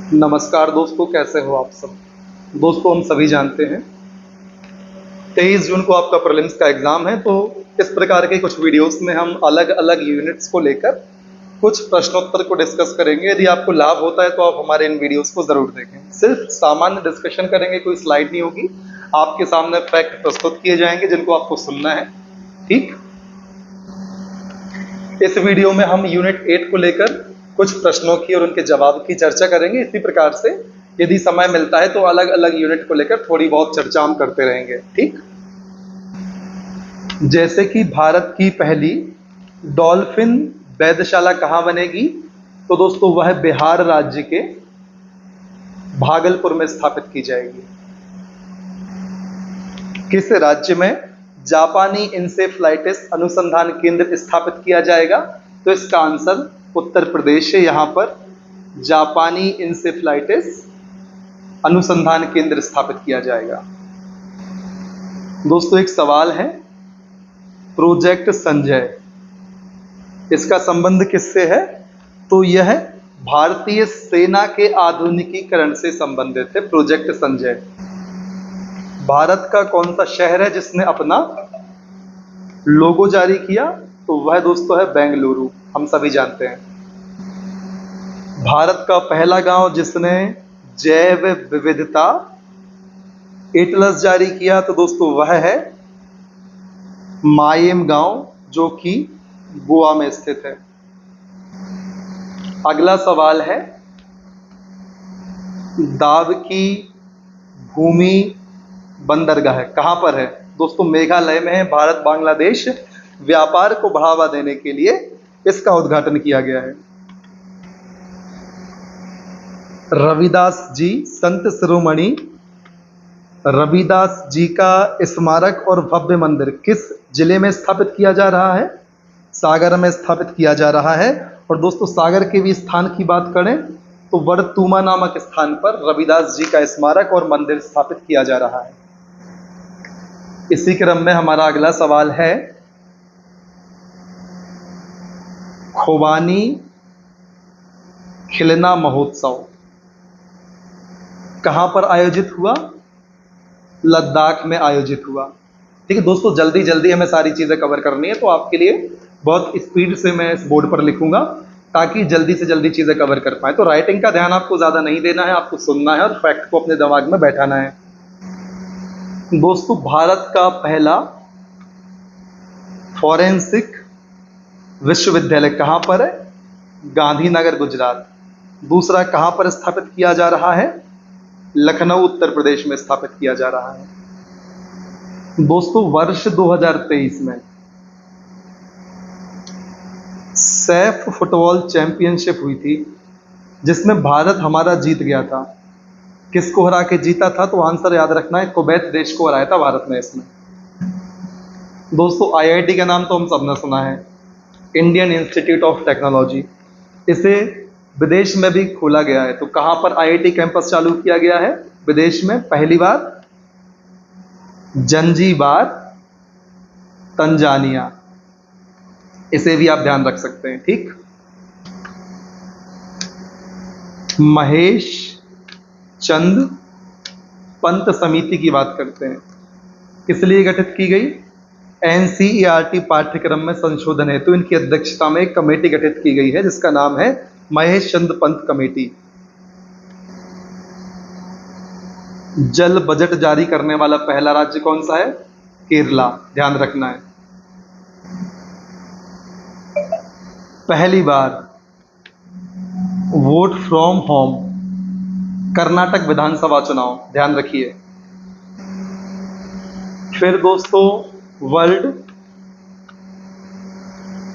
नमस्कार दोस्तों, कैसे हो आप सब। दोस्तों, हम सभी जानते हैं 23 जून को आपका प्रीलिम्स का एग्ज़ाम है। तो इस प्रकार के कुछ वीडियोस में हम अलग अलग यूनिट्स को लेकर कुछ प्रश्नोत्तर को डिस्कस करेंगे। यदि आपको लाभ होता है तो आप हमारे इन वीडियोस को ज़रूर देखें। सिर्फ सामान्य डिस्कशन करेंगे, कोई स्लाइड नहीं होगी। आपके सामने फैक्ट प्रस्तुत किए जाएंगे जिनको आपको सुनना है। ठीक, इस वीडियो में हम यूनिट 8 को लेकर कुछ प्रश्नों की और उनके जवाब की चर्चा करेंगे। इसी प्रकार से यदि समय मिलता है तो अलग अलग यूनिट को लेकर थोड़ी बहुत चर्चा हम करते रहेंगे। ठीक, जैसे कि भारत की पहली डॉल्फिन वेधशाला कहाँ बनेगी, तो दोस्तों वह बिहार राज्य के भागलपुर में स्थापित की जाएगी। किस राज्य में जापानी इंसेफ्लाइटिस अनुसंधान केंद्र स्थापित किया जाएगा, तो इसका आंसर उत्तर प्रदेश है। यहां पर जापानी इंसेफ्लाइटिस अनुसंधान केंद्र स्थापित किया जाएगा। दोस्तों, एक सवाल है, प्रोजेक्ट संजय, इसका संबंध किससे है, तो यह भारतीय सेना के आधुनिकीकरण से संबंधित है। प्रोजेक्ट संजय भारत का कौन सा शहर है जिसने अपना लोगो जारी किया, तो वह दोस्तों है बेंगलुरु। हम सभी जानते हैं। भारत का पहला गांव जिसने जैव विविधता एटलस जारी किया, तो दोस्तों वह है मायेम गांव, जो कि गोवा में स्थित है। अगला सवाल है, दाव की भूमि बंदरगाह कहां पर है, दोस्तों मेघालय में है। भारत बांग्लादेश व्यापार को बढ़ावा देने के लिए इसका उद्घाटन किया गया है। रविदास जी, संत शिरोमणि रविदास जी का स्मारक और भव्य मंदिर किस जिले में स्थापित किया जा रहा है, सागर में स्थापित किया जा रहा है। और दोस्तों, सागर के भी स्थान की बात करें तो वर्तुमा नामक स्थान पर रविदास जी का स्मारक और मंदिर स्थापित किया जा रहा है। इसी क्रम में हमारा अगला सवाल है, खुबानी खिलना महोत्सव कहां पर आयोजित हुआ, लद्दाख में आयोजित हुआ। ठीक है दोस्तों, जल्दी जल्दी हमें सारी चीजें कवर करनी है, तो आपके लिए बहुत स्पीड से मैं इस बोर्ड पर लिखूंगा ताकि जल्दी से जल्दी चीजें कवर कर पाए। तो राइटिंग का ध्यान आपको ज्यादा नहीं देना है, आपको सुनना है और फैक्ट को अपने दिमाग में बैठाना है। दोस्तों, भारत का पहला फॉरेंसिक विश्वविद्यालय कहां पर है, गांधीनगर गुजरात। दूसरा कहां पर स्थापित किया जा रहा है, लखनऊ उत्तर प्रदेश में स्थापित किया जा रहा है। दोस्तों, वर्ष 2023 में सैफ फुटबॉल चैंपियनशिप हुई थी जिसमें भारत हमारा जीत गया था। किसको हरा के जीता था, तो आंसर याद रखना है, कुवैत देश को हराया था भारत ने इसमें। दोस्तों, आईआईटी का नाम तो हम सबने सुना है, इंडियन इंस्टीट्यूट ऑफ टेक्नोलॉजी। इसे विदेश में भी खोला गया है। तो कहां पर आईआईटी कैंपस चालू किया गया है, विदेश में पहली बार जंजीबार, तंजानिया। इसे भी आप ध्यान रख सकते हैं। ठीक, महेश चंद पंत समिति की बात करते हैं, किस लिए गठित की गई, एनसीईआरटी पाठ्यक्रम में संशोधन हेतु इनकी अध्यक्षता में एक कमेटी गठित की गई है जिसका नाम है महेश चंद पंत कमेटी। जल बजट जारी करने वाला पहला राज्य कौन सा है, केरला। ध्यान रखना है। पहली बार वोट फ्रॉम होम, कर्नाटक विधानसभा चुनाव, ध्यान रखिए। फिर दोस्तों, वर्ल्ड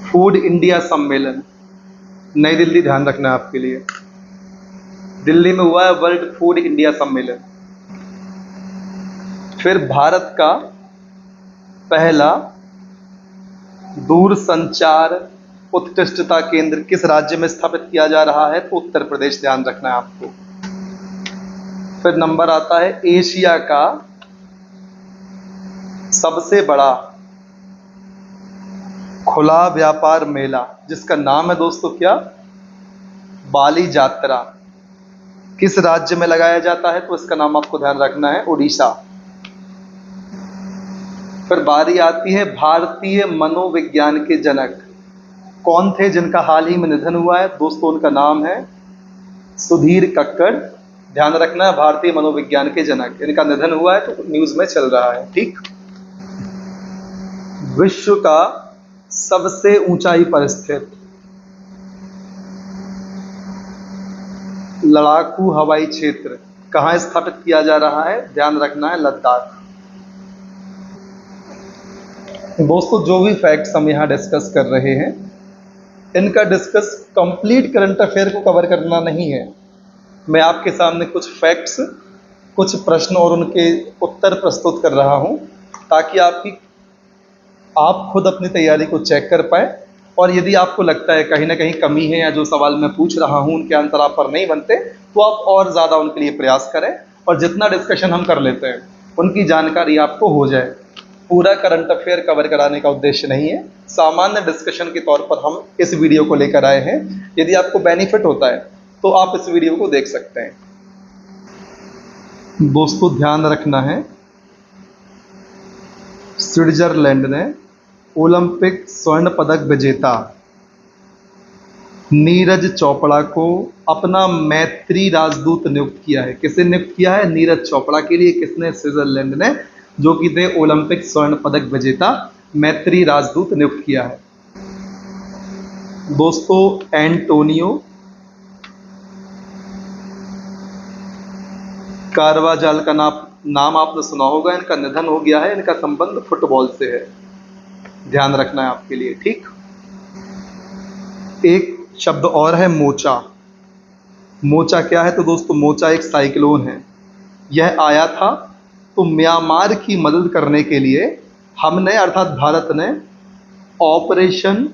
फूड इंडिया सम्मेलन, नई दिल्ली, ध्यान रखना है आपके लिए, दिल्ली में हुआ है वर्ल्ड फूड इंडिया सम्मेलन। फिर भारत का पहला दूरसंचार उत्कृष्टता केंद्र किस राज्य में स्थापित किया जा रहा है, तो उत्तर प्रदेश। ध्यान रखना है आपको। फिर नंबर आता है, एशिया का सबसे बड़ा खुला व्यापार मेला जिसका नाम है दोस्तों क्या, बाली यात्रा। किस राज्य में लगाया जाता है? तो इसका नाम आपको ध्यान रखना है, उड़ीसा। फिर बारी आती है भारतीय मनोविज्ञान के जनक कौन थे जिनका हाल ही में निधन हुआ है? दोस्तों उनका नाम है सुधीर कक्कड़। ध्यान रखना है, भारतीय मनोविज्ञान के जनक, इनका निधन हुआ है तो न्यूज में चल रहा है। ठीक। विश्व का सबसे ऊंचाई पर स्थित लड़ाकू हवाई क्षेत्र कहां स्थापित किया जा रहा है? ध्यान रखना है, लद्दाख। दोस्तों जो भी फैक्ट्स हम यहाँ डिस्कस कर रहे हैं, इनका डिस्कस कंप्लीट करंट अफेयर को कवर करना नहीं है। मैं आपके सामने कुछ फैक्ट्स, कुछ प्रश्न और उनके उत्तर प्रस्तुत कर रहा हूं ताकि आप खुद अपनी तैयारी को चेक कर पाए, और यदि आपको लगता है कहीं ना कहीं कमी है या जो सवाल मैं पूछ रहा हूं उनके आंसर आप पर नहीं बनते, तो आप और ज़्यादा उनके लिए प्रयास करें, और जितना डिस्कशन हम कर लेते हैं उनकी जानकारी आपको हो जाए। पूरा करंट अफेयर कवर कराने का उद्देश्य नहीं है, सामान्य डिस्कशन के तौर पर हम इस वीडियो को लेकर आए हैं। यदि आपको बेनिफिट होता है तो आप इस वीडियो को देख सकते हैं। दोस्तों ध्यान रखना है, स्विट्जरलैंड ने ओलंपिक स्वर्ण पदक विजेता नीरज चोपड़ा को अपना मैत्री राजदूत नियुक्त किया है। किसे नियुक्त किया है? नीरज चोपड़ा के लिए किसने? स्विट्जरलैंड ने, जो कि थे ओलंपिक स्वर्ण पदक विजेता, मैत्री राजदूत नियुक्त किया है। दोस्तों एंटोनियो कारवाजाल का नाम आपने सुना होगा, इनका निधन हो गया है। इनका संबंध फुटबॉल से है, ध्यान रखना है आपके लिए। ठीक। एक शब्द और है मोचा। मोचा क्या है? तो दोस्तों मोचा एक साइक्लोन है। यह आया था तो म्यांमार की मदद करने के लिए हमने अर्थात भारत ने ऑपरेशन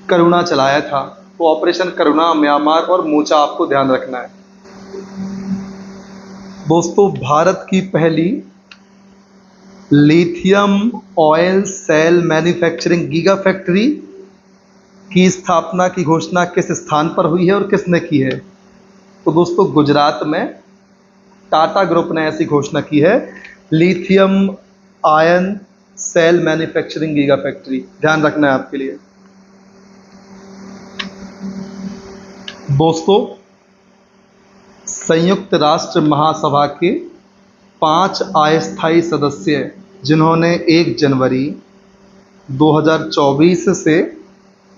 करुणा चलाया था। तो ऑपरेशन करुणा, म्यांमार और मोचा आपको ध्यान रखना है। दोस्तों भारत की पहली lithium oil cell manufacturing giga factory की स्थापना की घोषणा किस स्थान पर हुई है और किसने की है? तो दोस्तों गुजरात में टाटा ग्रुप ने ऐसी घोषणा की है, lithium ion cell manufacturing giga factory. ध्यान रखना है आपके लिए। दोस्तों संयुक्त राष्ट्र महासभा के 5 अस्थायी सदस्य जिन्होंने 1 जनवरी 2024 से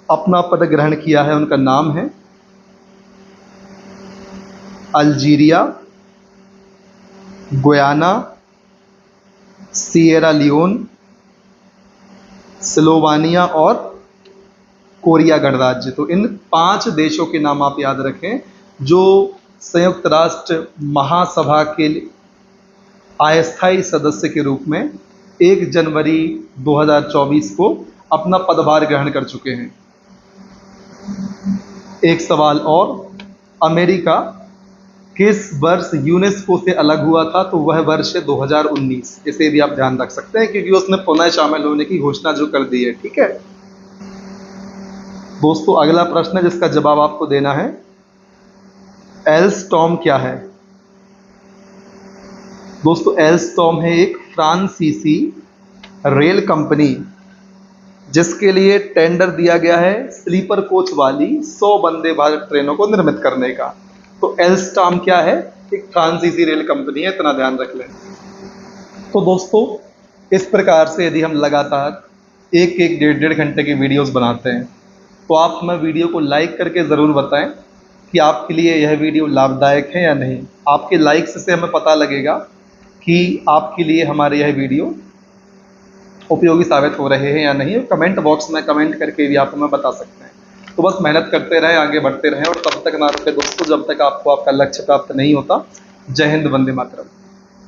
अपना पद ग्रहण किया है, उनका नाम है Algeria, Guyana, Sierra Leone, Slovenia और कोरिया गणराज्य। तो इन 5 देशों के नाम आप याद रखें जो संयुक्त राष्ट्र महासभा के अस्थायी सदस्य के रूप में 1 जनवरी 2024 को अपना पदभार ग्रहण कर चुके हैं। एक सवाल और, अमेरिका किस वर्ष यूनेस्को से अलग हुआ था? तो वह वर्ष है 2019। इसे भी आप ध्यान रख सकते हैं क्योंकि उसने पुनः शामिल होने की घोषणा जो कर दी है। ठीक है दोस्तों, अगला प्रश्न है जिसका जवाब आपको देना है, एल्स्टॉम क्या है? दोस्तों एल्स्टॉम है एक फ्रांसीसी रेल कंपनी जिसके लिए टेंडर दिया गया है स्लीपर कोच वाली 100 वंदे भारत ट्रेनों को निर्मित करने का। तो एल्स्टॉम क्या है? एक फ्रांसीसी रेल कंपनी है, इतना ध्यान रख लें। तो दोस्तों इस प्रकार से यदि हम लगातार 1-1, 1.5 घंटे की वीडियोस बनाते हैं तो आप हमें वीडियो को लाइक करके ज़रूर बताएं कि आपके लिए यह वीडियो लाभदायक है या नहीं। आपके लाइक्स से हमें पता लगेगा कि आपके लिए हमारे यह वीडियो उपयोगी साबित हो रहे हैं या नहीं। और कमेंट बॉक्स में कमेंट करके भी आप हमें बता सकते हैं। तो बस मेहनत करते रहें, आगे बढ़ते रहें और तब तक ना रुके दोस्तों जब तक आपको आपका लक्ष्य प्राप्त नहीं होता। जय हिंद, वंदे मातरम।